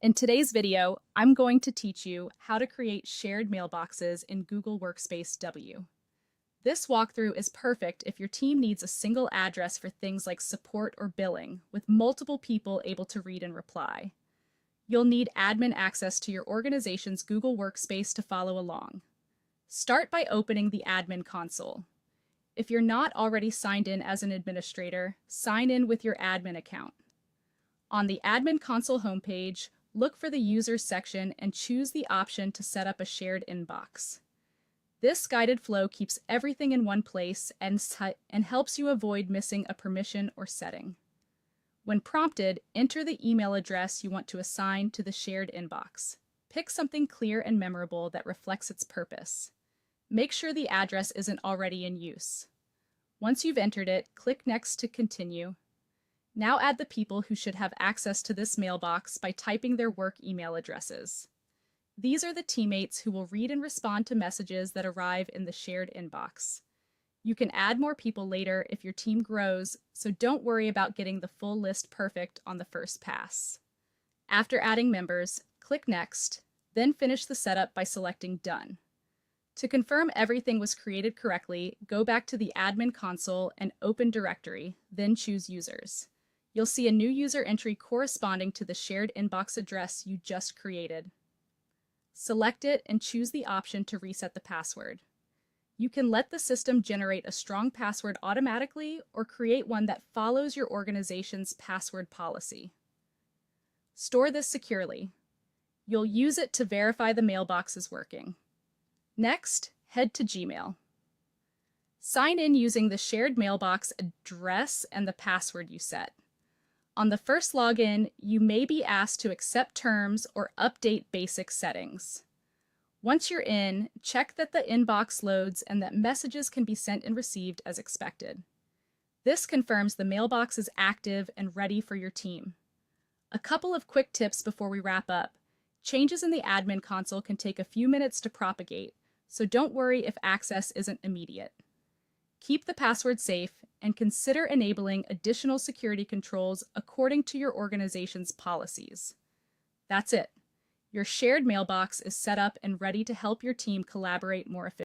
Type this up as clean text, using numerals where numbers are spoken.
In today's video, I'm going to teach you how to create shared mailboxes in Google Workspace W. This walkthrough is perfect if your team needs a single address for things like support or billing, with multiple people able to read and reply. You'll need admin access to your organization's Google Workspace to follow along. Start by opening the admin console. If you're not already signed in as an administrator, sign in with your admin account. On the admin console homepage, look for the Users section and choose the option to set up a shared inbox. This guided flow keeps everything in one place and helps you avoid missing a permission or setting. When prompted, enter the email address you want to assign to the shared inbox. Pick something clear and memorable that reflects its purpose. Make sure the address isn't already in use. Once you've entered it, click Next to continue. Now add the people who should have access to this mailbox by typing their work email addresses. These are the teammates who will read and respond to messages that arrive in the shared inbox. You can add more people later if your team grows, so don't worry about getting the full list perfect on the first pass. After adding members, click Next, then finish the setup by selecting Done. To confirm everything was created correctly, go back to the admin console and open Directory, then choose Users. You'll see a new user entry corresponding to the shared inbox address you just created. Select it and choose the option to reset the password. You can let the system generate a strong password automatically or create one that follows your organization's password policy. Store this securely. You'll use it to verify the mailbox is working. Next, head to Gmail. Sign in using the shared mailbox address and the password you set. On the first login, you may be asked to accept terms or update basic settings. Once you're in, check that the inbox loads and that messages can be sent and received as expected. This confirms the mailbox is active and ready for your team. A couple of quick tips before we wrap up. Changes in the admin console can take a few minutes to propagate, so don't worry if access isn't immediate. Keep the password safe and consider enabling additional security controls according to your organization's policies. That's it. Your shared mailbox is set up and ready to help your team collaborate more efficiently.